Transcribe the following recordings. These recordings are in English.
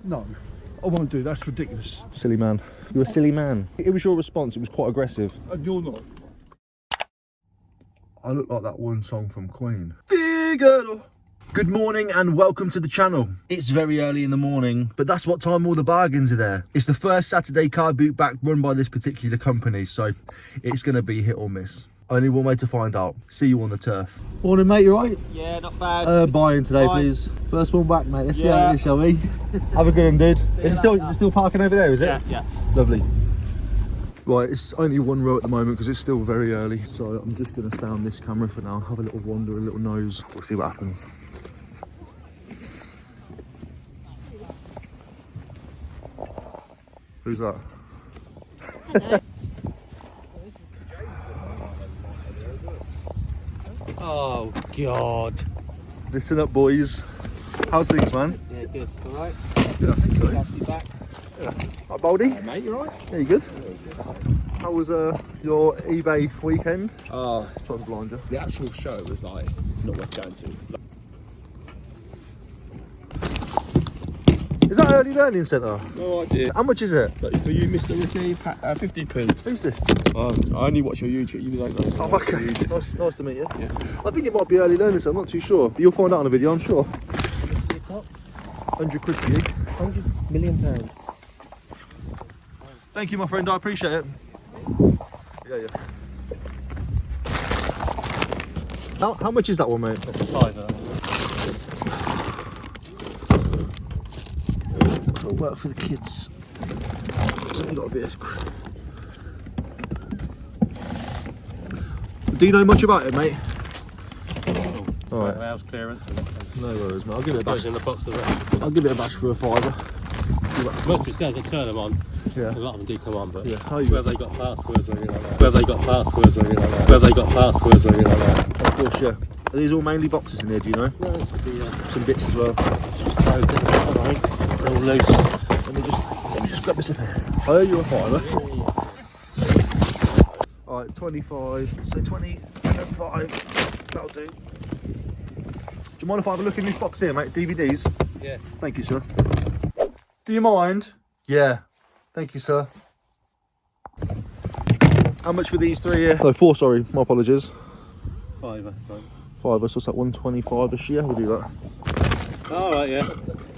No, I won't do. That's ridiculous. Silly man. You're a silly man. It was your response. It was quite aggressive. And you're not. I look like that one song from Queen. Figaro. Good morning and welcome to the channel. It's very early in the morning, but that's what time all the bargains are there. It's the first Saturday car boot back run by this particular company, so it's going to be hit or miss. Only one way to find out. See you on the turf. Morning, mate, you right? Yeah, not bad. Buying today, please. First one back, mate. Let's see how it is, shall we? Have a good one, dude. Is it still parking over there, is it? Yeah. Lovely. Right, it's only one row at the moment because it's still very early. So I'm just going to stay on this camera for now. Have a little wander, a little nose. We'll see what happens. Who's that? Oh, God. Listen up, boys. How's things, man? Yeah, good. All right? Yeah, I think so. Glad to be back. Yeah. Hi, Baldy. Hey, mate, you all right? Yeah, you good? How was your eBay weekend? Oh, Trying to blind you. the actual show was like not worth going to. Is that Early Learning Centre? No idea. How much is it? But for you, Mr. Ricky, 50p. Who's this? I only watch your YouTube. You don't know. Oh, okay. Nice to meet you. Yeah. I think it might be Early Learning Centre, I'm not too sure. You'll find out on the video, I'm sure. 100 quid to you. £100 million. Thank you, my friend, I appreciate it. Yeah. How much is that one, mate? That's a fiver. It'll work for the kids. It's only got a bit of... Do you know much about it, mate? Oh, alright. House clearance. No worries, mate. I'll give it a bash. Goes in the box of it. I'll give it a bash for a fiver. Most of it does, I turn them on. Yeah. A lot of them do come on, but Yeah. How you? whether they got passwords or anything like that. Whether they got passwords or anything like that. Whether they got passwords or anything like that. Of course, yeah. Are these all mainly boxes in here, do you know? No, it should be, Some bits as well. they're all loose. Let me just grab this in here. I owe you a fiver. Alright, 25. So 20 and then 5. That'll do. Do you mind if I have a look in this box here, mate? DVDs? Yeah. Thank you, sir. Do you mind? Yeah. Thank you, sir. How much for these three here? No, 4, sorry. My apologies. Fiver. Fiver, so it's like 125-ish. Yeah, we'll do that. Alright, yeah.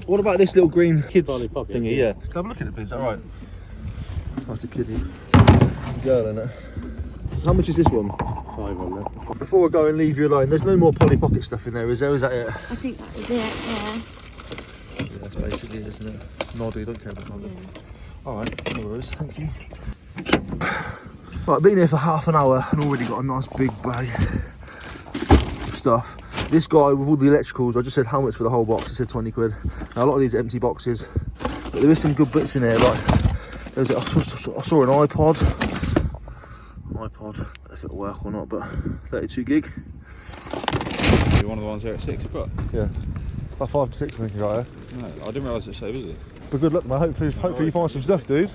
What about this little green kids Polly Pocket, thingy? yeah. Yeah. Can I have a look at it, please? Alright. That's a kiddie. Girl, innit? How much is this one? 5 on that. Before I go and leave you alone, there's no more Polly Pocket stuff in there, is there? Is that it? I think that was it, yeah. Yeah, that's basically it, isn't it? Noddy, don't care about Noddy. Alright, no worries, thank you. Right, been here for half an hour and already got a nice big bag of stuff. This guy with all the electricals, I just said how much for the whole box. He said 20 quid. Now a lot of these are empty boxes, but there is some good bits in here. Like I saw an iPod. I don't know if it'll work or not, but 32 gig. You're one of the ones here at 6 o'clock? Yeah, it's about 5 to 6 I think you got there. No, I didn't realise it's so busy. But good luck, mate. Hopefully you find some stuff, dude.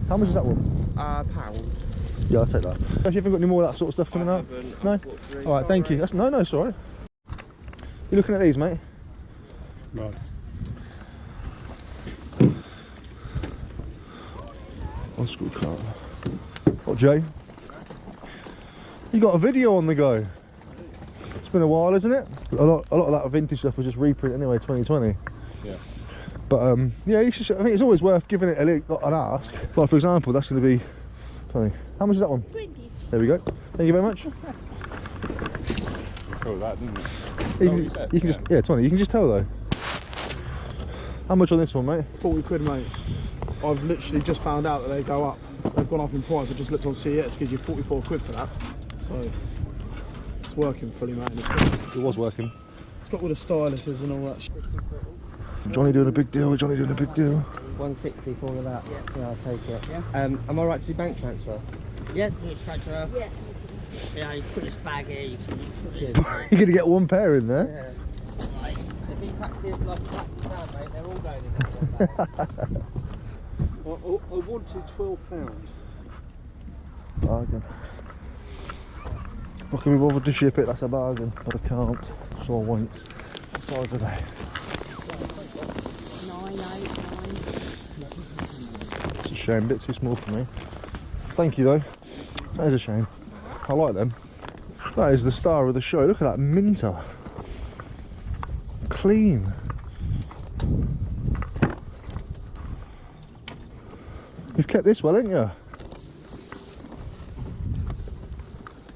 How much is that one? £1. Yeah, I'll take that. Have you ever got any more of that sort of stuff coming out? No? Alright, thank you. No, it's alright. You looking at these, mate? Right. Old school car. What, Jay? You got a video on the go. It's been a while, isn't it? A lot of that vintage stuff was just reprint anyway, 2020. Yeah. But yeah, you should, I think it's always worth giving it an ask. Like for example, that's going to be 20. How much is that one? 20. There we go. Thank you very much. Cool, that, didn't it? You can just 20. You can just tell though. How much on this one, mate? 40 quid, mate. I've literally just found out that they go up. They've gone up in price. I just looked on CEX, gives you 44 quid for that. So it's working fully, mate. It was working. It's got all the styluses and all that shit. Johnny doing a big deal. 160 for all of that. Yeah, I'll take it. Yeah. Am I right to do bank transfer? Yeah, do it transfer. Yeah. Yeah, you put this bag here. You put this. You're gonna get one pair in there. Yeah. Right. If he practices like practice now, mate, they're all going in there. I wanted £12. Bargain. Not gonna be bothered to ship it. That's a bargain, but I can't, so I won't. What size are they? shame, a bit too small for me. Thank you though. That is a shame. I like them. That is the star of the show. Look at that minter. Clean. You've kept this well, haven't you?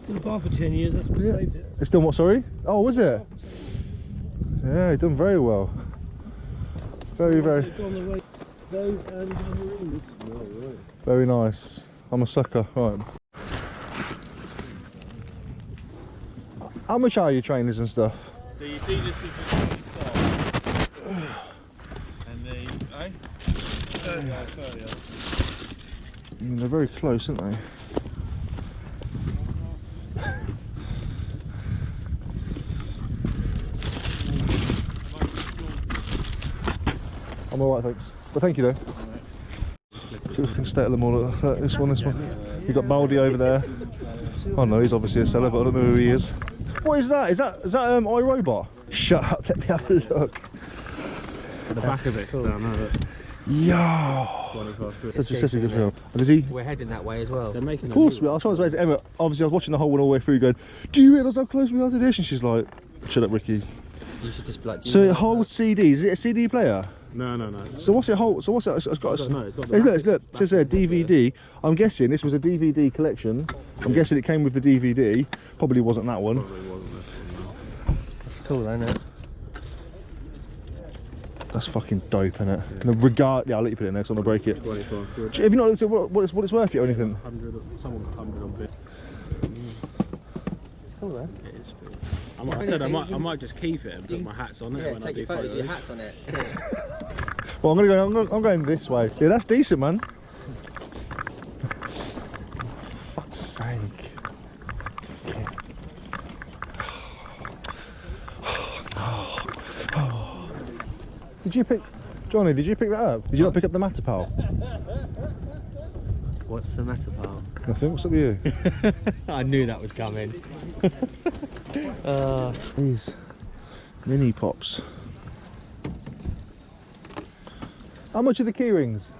In the bar for 10 years, that's what saved it. It's done what, sorry? Oh, was it? Yeah, you've done very well. Very, very. Very nice. I'm a sucker. Right. How much are your trainers and stuff? So your dealers is just and the 30. They're very close, aren't they? I'm alright, thanks. But thank you though. We can stack them all. This one. You've got Baldy over there. Oh no, he's obviously a seller, but I don't know who he is. What is that? Is that iRobot? Shut up, let me have a look. The back of it's down there. Yo! Such a good film. And is he? We're heading that way as well. They're making Of course we are. I was trying to say to Emma, obviously I was watching the whole one all the way through going, do you realise how close we are to this? And she's like, shut up Ricky. You should just be like, So it holds CDs, is it a CD player? No. So what's it hold? So what's it? It's got a, No, it's got look, it says there DVD. I'm guessing this was a DVD collection. I'm guessing it came with the DVD. Probably wasn't that one. That's cool, isn't it? That's fucking dope, isn't it? Yeah. Yeah, I'll let you put it in there, so I'm gonna break it. 25 quid. Have you not looked at what it's worth yet or anything? 100, someone got 100 on bid. It's cool, though. It is good. I might just keep it and put my hats on it Yeah, when I take do your photos photos. with your hats on it. Well, I'm going this way. Yeah, that's decent, man. Fuck's sake. Did you pick, Johnny? Did you pick that up? Did you not pick up the matter, pal? What's the matter, pal? Nothing. What's up with you? I knew that was coming. These mini pops. How much are the key rings?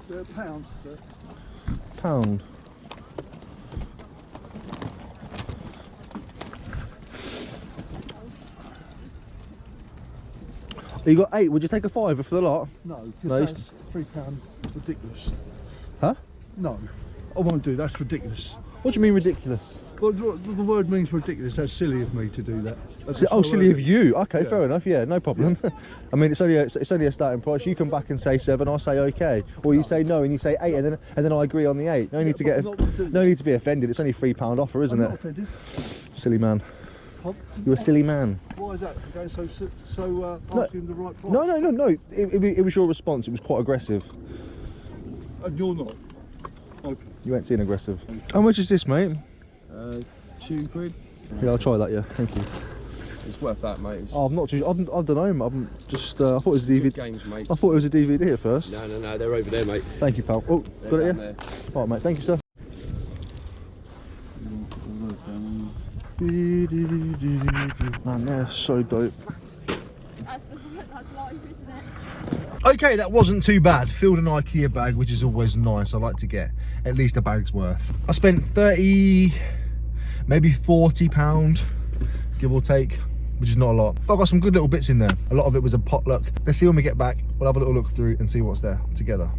They're pounds, sir. Pound. You got 8. Would you take a £5 for the lot? No, No, because that's £3 ridiculous. Huh? No, I won't do. That's ridiculous. What do you mean ridiculous? Well, the word means ridiculous. That's silly of me to do that. Silly of you. Okay, Yeah. fair enough. Yeah, no problem. I mean, it's only a starting price. You come back and say 7, I say okay, or you say no and you say 8, and then I agree on the 8. No need to get no need to be offended. It's only £3 offer, isn't I'm it? not offended. Silly man. Pardon? You're a silly man. Why is that? Going so asking the right price? No. It was your response. It was quite aggressive. And you're not. Okay. You ain't seen aggressive. How much is this, mate? 2 quid. Yeah, I'll try that. Yeah, thank you. It's worth that, mate. Oh, I'm not too. I don't know. I'm just. I thought it was a DVD. Games, mate. I thought it was a DVD at first. No, they're over there, mate. Thank you, pal. Oh, got it here. All right, mate. Thank you, sir. Man, they're so dope. That's life, isn't it? Okay, that wasn't too bad. Filled an IKEA bag, which is always nice. I like to get at least a bag's worth. I spent 30, maybe £40, give or take, which is not a lot. But I got some good little bits in there. A lot of it was a potluck. Let's see when we get back. We'll have a little look through and see what's there together.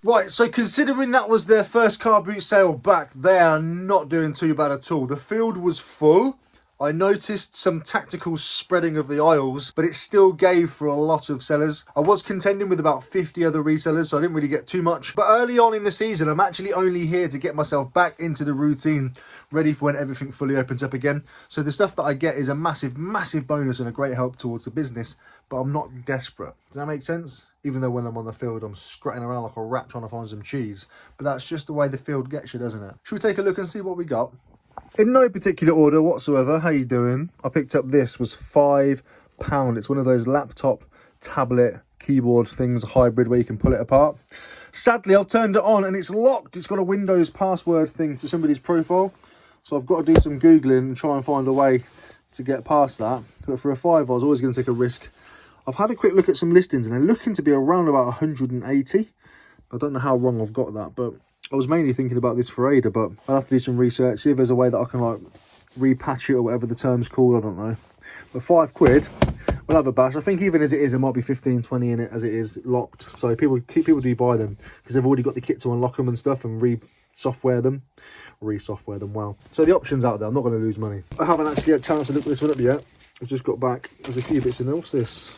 Right, so considering that was their first car boot sale back, they are not doing too bad at all. The field was full. I noticed some tactical spreading of the aisles, but it still gave for a lot of sellers. I was contending with about 50 other resellers, so I didn't really get too much. But early on in the season, I'm actually only here to get myself back into the routine, ready for when everything fully opens up again. So the stuff that I get is a massive, massive bonus and a great help towards the business, but I'm not desperate. Does that make sense? Even though when I'm on the field, I'm scratching around like a rat trying to find some cheese. But that's just the way the field gets you, doesn't it? Should we take a look and see what we got? In no particular order whatsoever. How you doing? I picked up this, was £5. It's one of those laptop, tablet, keyboard things, hybrid where you can pull it apart. Sadly, I've turned it on and it's locked. It's got a Windows password thing to somebody's profile. So I've got to do some Googling and try and find a way to get past that. But for a £5, I was always going to take a risk. I've had a quick look at some listings and they're looking to be around about 180. I don't know how wrong I've got that, but I was mainly thinking about this for Ada, but I'll have to do some research, see if there's a way that I can like repatch it or whatever the term's called, I don't know. But £5, we'll have a bash. I think even as it is, there might be 15, 20 in it as it is locked. So people do buy them because they've already got the kit to unlock them and stuff and re-software them. Wow. So the option's out there. I'm not going to lose money. I haven't actually had a chance to look this one up yet. I've just got back. There's a few bits in there. What's this?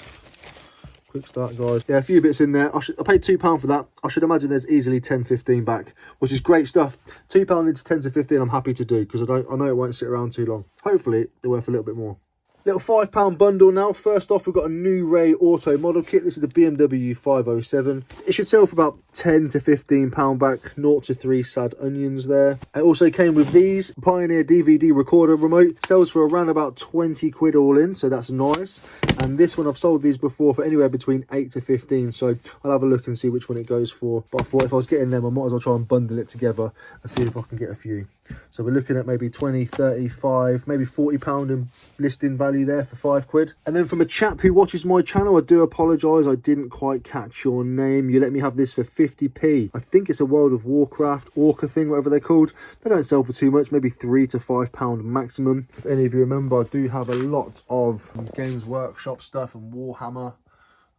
Quick start, guys. Yeah, a few bits in there. I paid £2 for that. I should imagine there's easily 10, 15 back, which is great stuff. £2 into 10 to 15 I'm happy to do because I know it won't sit around too long. Hopefully they're worth a little bit more. Little £5 bundle now. First off, we've got a new Ray Auto model kit. This is the BMW 507. It should sell for about £10 to £15 back. 0 to 3 sad onions there. It also came with these Pioneer DVD recorder remote. Sells for around about 20 quid all in, so that's nice. And this one, I've sold these before for anywhere between 8 to 15, so I'll have a look and see which one it goes for. But I thought if I was getting them, I might as well try and bundle it together and see if I can get a few. So we're looking at maybe 20, 35, maybe £40 in listing value there for 5 quid. And then from a chap who watches my channel, I do apologise, I didn't quite catch your name. You let me have this for 50p. I think it's a World of Warcraft Orca thing, whatever they're called. They don't sell for too much, maybe £3 to £5 maximum. If any of you remember, I do have a lot of Games Workshop stuff and Warhammer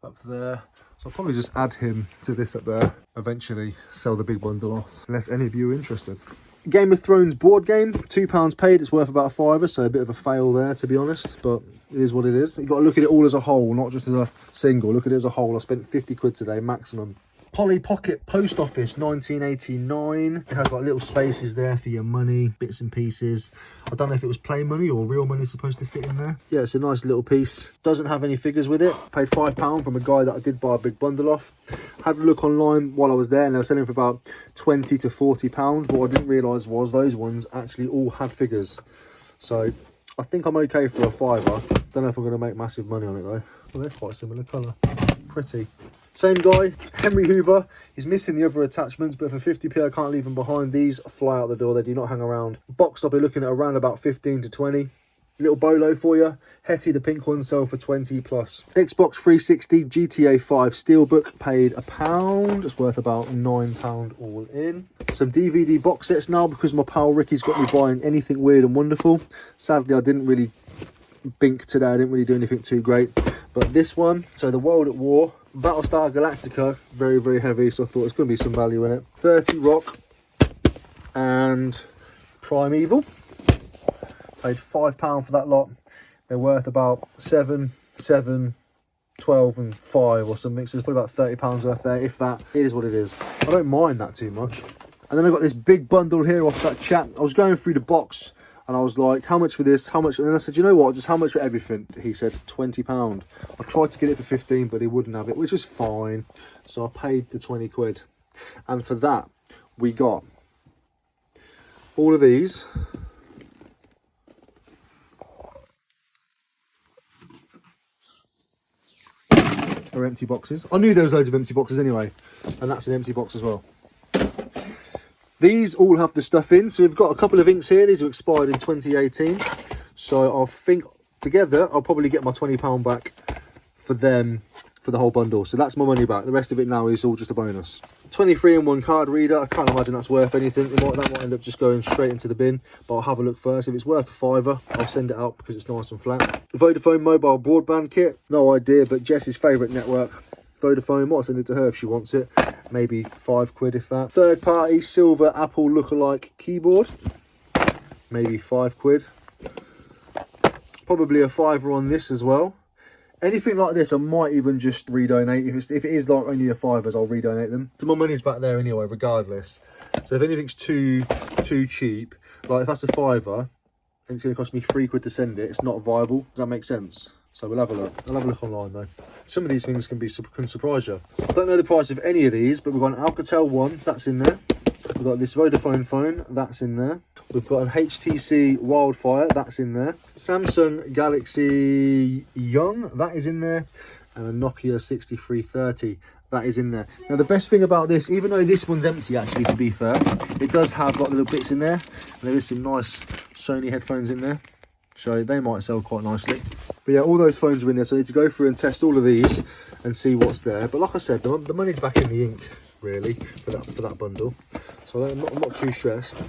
up there. So I'll probably just add him to this up there. Eventually sell the big bundle off, unless any of you are interested. Game of Thrones board game, £2 paid. It's worth about £5, so a bit of a fail there, to be honest, but it is what it is. You've got to look at it all as a whole, not just as a single. Look at it as a whole. I spent 50 quid today, maximum. Polly Pocket Post Office, 1989. It has like little spaces there for your money, bits and pieces. I don't know if it was play money or real money supposed to fit in there. Yeah, it's a nice little piece. Doesn't have any figures with it. Paid £5 from a guy that I did buy a big bundle off. Had a look online while I was there and they were selling for about £20 to £40. What I didn't realise was those ones actually all had figures. So I think I'm okay for a £5. Don't know if I'm going to make massive money on it though. Well, they're quite similar colour. Pretty. Same guy, Henry Hoover. He's missing the other attachments, but for 50p I can't leave them behind. These fly out the door, they do not hang around. Box I'll be looking at around about 15 to 20. Little bolo for you. Hetty, the pink one, sell for 20 plus. Xbox 360 GTA 5 Steelbook, paid £1. It's worth about £9 all in. Some DVD box sets now because my pal Ricky's got me buying anything weird and wonderful. Sadly, I didn't really bink today. I didn't really do anything too great. But this one, so the World at War, Battlestar Galactica, very, very heavy, so I thought there's going to be some value in it. 30 Rock and Primeval. Paid £5 for that lot. They're worth about 7, 12 and 5 or something, so there's probably about £30 worth there, if that. It is what it is. I don't mind that too much. And then I got this big bundle here off that chap. I was going through the box and I was like, how much for this? How much? And then I said, you know what? Just how much for everything? He said, £20. I tried to get it for 15, but he wouldn't have it, which is fine. So I paid the 20 quid. And for that, we got all of these. Are empty boxes. I knew there was loads of empty boxes anyway. And that's an empty box as well. These all have the stuff in, so we've got a couple of inks here. These are expired in 2018, so I think together I'll probably get my £20 back for them for the whole bundle. So that's my money back. The rest of it now is all just a bonus. 23-in-1 card reader. I can't imagine that's worth anything. That might end up just going straight into the bin, but I'll have a look first. If it's worth a £5, I'll send it out because it's nice and flat. Vodafone mobile broadband kit. No idea, but Jess's favourite network. Vodafone, might send it to her if she wants it. Maybe 5 quid if that. Third party silver Apple lookalike keyboard. Maybe 5 quid. Probably a £5 on this as well. Anything like this I might even just redonate. If it is like only a £5, I'll redonate them. So my money's back there anyway, regardless. So if anything's too cheap, like if that's a £5 and it's going to cost me 3 quid to send it, it's not viable. Does that make sense? So we'll have a look. I'll have a look online though. Some of these things can surprise you. I don't know the price of any of these, but we've got an Alcatel one, that's in there. We've got this Vodafone phone, that's in there. We've got an HTC Wildfire, that's in there. Samsung Galaxy Young, that is in there. And a Nokia 6330, that is in there. Now the best thing about this, even though this one's empty actually, to be fair, it does have like little bits in there. And there is some nice Sony headphones in there. So they might sell quite nicely. But yeah, all those phones are in there, so I need to go through and test all of these and see what's there. But like I said, the money's back in the ink. really for that bundle. So I'm not too stressed.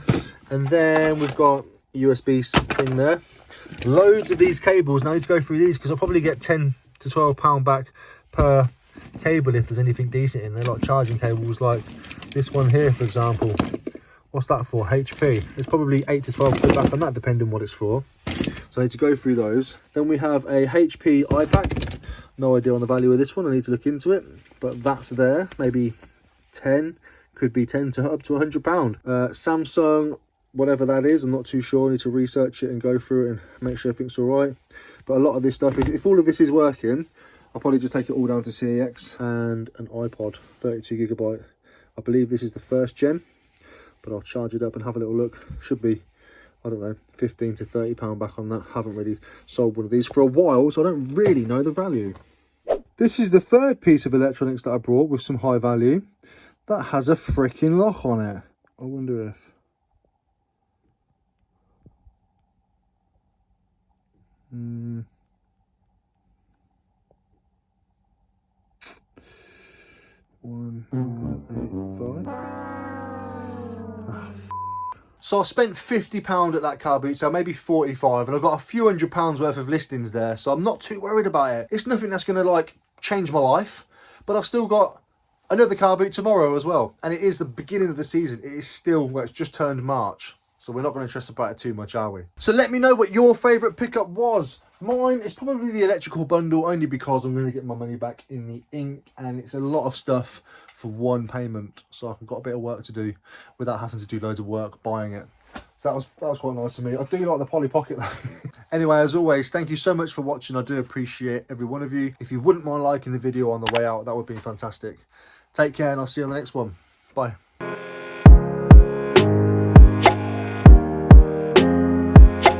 And then we've got a USB thing there. Loads of these cables. Now I need to go through these because I'll probably get £10 to £12 back per cable if there's anything decent in there, like charging cables like this one here, for example. What's that for? HP. There's probably 8 to 12 quid back on that, depending what it's for. So I need to go through those. Then we have a HP iPack. No idea on the value of this one. I need to look into it, but that's there. Maybe 10, could be 10 to up to £100. Samsung, whatever that is, I'm not too sure. I need to research it and go through it and make sure everything's all right. But a lot of this stuff, if all of this is working, I'll probably just take it all down to CEX. And an iPod, 32GB. I believe this is the first gen, but I'll charge it up and have a little look. Should be, I don't know, £15 to £30 back on that. Haven't really sold one of these for a while, so I don't really know the value. This is the third piece of electronics that I brought with some high value. That has a freaking lock on it. I wonder if... So I spent £50 at that car boot sale, maybe 45, and I've got a few £100 worth of listings there, so I'm not too worried about it. It's nothing that's going to like change my life, but I've still got another car boot tomorrow as well, and it is the beginning of the season. It is still, well, it's just turned March, so we're not going to stress about it too much, are we? So let me know what your favourite pickup was. Mine is probably the electrical bundle, only because I'm going to get my money back in the ink, and it's a lot of stuff for one payment, so I've got a bit of work to do without having to do loads of work buying it. So that was quite nice of me. I do like the Polly Pocket though. Anyway, as always, thank you so much for watching. I do appreciate every one of you. If you wouldn't mind liking the video on the way out, that would be fantastic. Take care, and I'll see you on the next one. Bye.